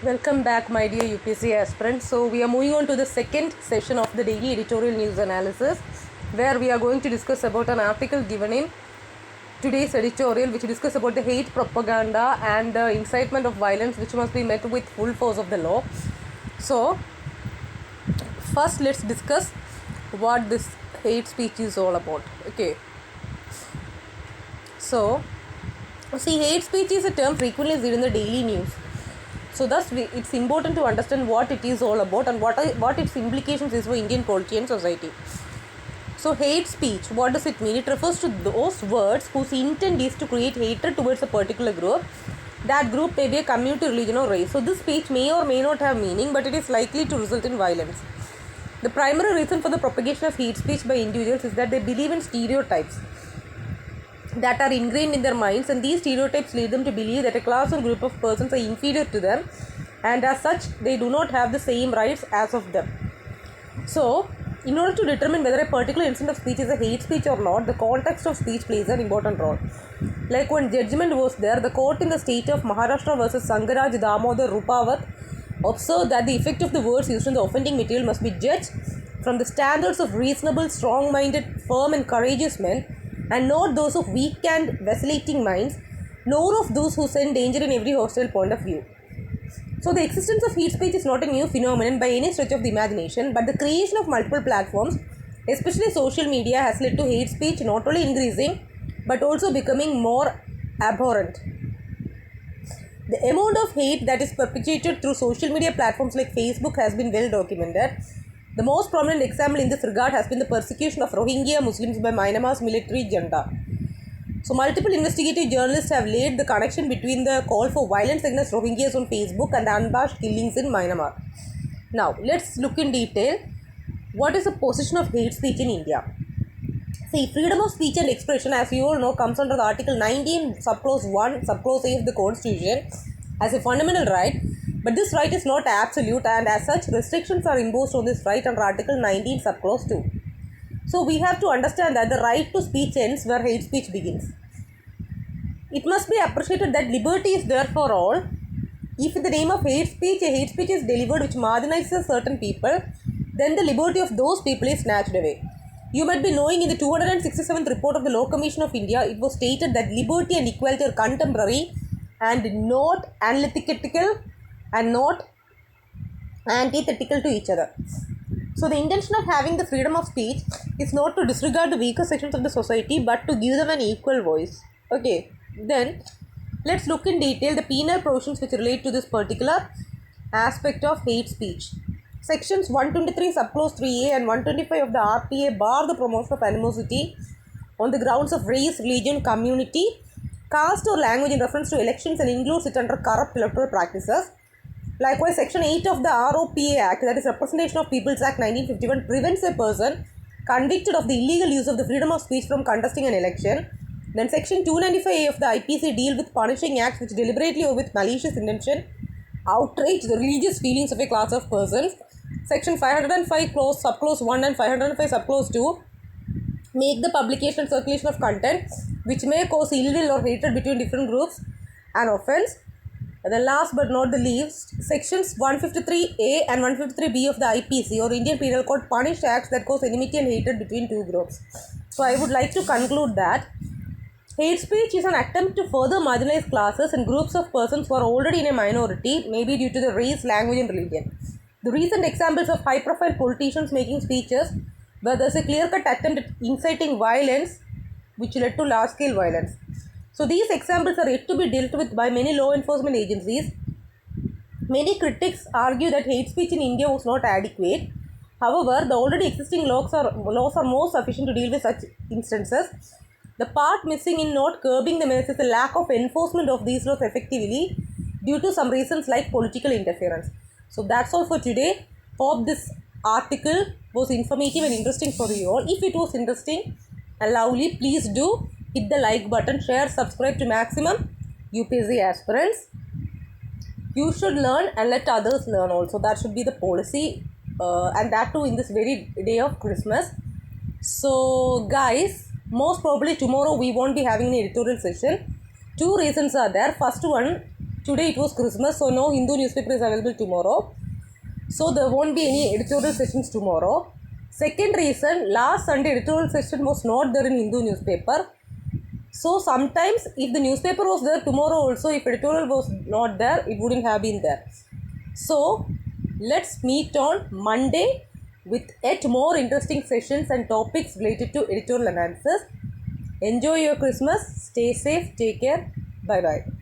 Welcome back, my dear UPSC aspirants. So, we are moving on to the second session of the daily editorial news analysis, where we are going to discuss about an article given in today's editorial, which discuss about the hate propaganda and the incitement of violence, which must be met with full force of the law. So, first, let's discuss what this hate speech is all about. Okay. So, see, hate speech is a term frequently used in the daily news. So thus it's important to understand what it is all about and what its implications is for Indian polity and society. So hate speech, what does it mean? It refers to those words whose intent is to create hatred towards a particular group. That group may be a community, religion or race. So this speech may or may not have meaning, but it is likely to result in violence. The primary reason for the propagation of hate speech by individuals is that they believe in stereotypes that are ingrained in their minds, and these stereotypes lead them to believe that a class or group of persons are inferior to them, and as such they do not have the same rights as of them. So in order to determine whether a particular incident of speech is a hate speech or not, the context of speech plays an important role. Like when judgment was there, the court in the state of Maharashtra versus Sangaraj Damodar Rupawat observed that the effect of the words used in the offending material must be judged from the standards of reasonable, strong-minded, firm and courageous men, and not those of weak and vacillating minds, nor of those who send danger in every hostile point of view. So the existence of hate speech is not a new phenomenon by any stretch of the imagination, but the creation of multiple platforms, especially social media, has led to hate speech not only increasing but also becoming more abhorrent. The amount of hate that is perpetrated through social media platforms like Facebook has been well documented. The most prominent example in this regard has been the persecution of Rohingya Muslims by Myanmar's military junta. So, multiple investigative journalists have laid the connection between the call for violence against Rohingyas on Facebook and the unabashed killings in Myanmar. Now, let's look in detail what is the position of hate speech in India. See, freedom of speech and expression, as you all know, comes under the Article 19, Subclause 1, Subclause A of the Constitution as a fundamental right. But this right is not absolute, and as such, restrictions are imposed on this right under Article 19, Subclause 2. So, we have to understand that the right to speech ends where hate speech begins. It must be appreciated that liberty is there for all. If in the name of hate speech, a hate speech is delivered which marginalizes certain people, then the liberty of those people is snatched away. You might be knowing in the 267th report of the Law Commission of India, it was stated that liberty and equality are contemporary and not antithetical and not antithetical to each other. So the intention of having the freedom of speech is not to disregard the weaker sections of the society, but to give them an equal voice. Okay, then let's look in detail the penal provisions which relate to this particular aspect of hate speech. Sections 123 subclause 3A and 125 of the RPA bar the promotion of animosity on the grounds of race, religion, community, caste or language in reference to elections, and includes it under corrupt electoral practices. Likewise, Section 8 of the ROPA Act, that is Representation of People's Act 1951, prevents a person convicted of the illegal use of the freedom of speech from contesting an election. Then Section 295A of the IPC deal with punishing acts which deliberately or with malicious intention outrage the religious feelings of a class of persons. Section 505 clause subclause 1 and 505 subclause 2 make the publication and circulation of content which may cause ill will or hatred between different groups an offence. And then last but not the least, sections 153A and 153B of the IPC or Indian Penal Code punish acts that cause enmity and hatred between two groups. So I would like to conclude that hate speech is an attempt to further marginalize classes and groups of persons who are already in a minority, maybe due to the race, language and religion. The recent examples of high-profile politicians making speeches where there is a clear-cut attempt at inciting violence which led to large-scale violence. So these examples are yet to be dealt with by many law enforcement agencies. Many critics argue that hate speech in India was not adequate. However, the already existing laws are more sufficient to deal with such instances. The part missing in not curbing the menace is the lack of enforcement of these laws effectively due to some reasons like political interference. So that's all for today. Hope this article was informative and interesting for you all. If it was interesting and lovely, please do hit the like button, share, subscribe to maximum UPSC aspirants. You should learn and let others learn also. That should be the policy, and that too in this very day of Christmas. So guys, most probably tomorrow we won't be having an editorial session. Two reasons are there. First one, Today it was Christmas, so no Hindu newspaper is available tomorrow. So there won't be any editorial sessions tomorrow. Second reason, last Sunday editorial session was not there in Hindu newspaper. So sometimes if the newspaper was there tomorrow also, if editorial was not there, it wouldn't have been there. So let's meet on Monday with yet more interesting sessions and topics related to editorial analysis. Enjoy your Christmas. Stay safe. Take care. Bye bye.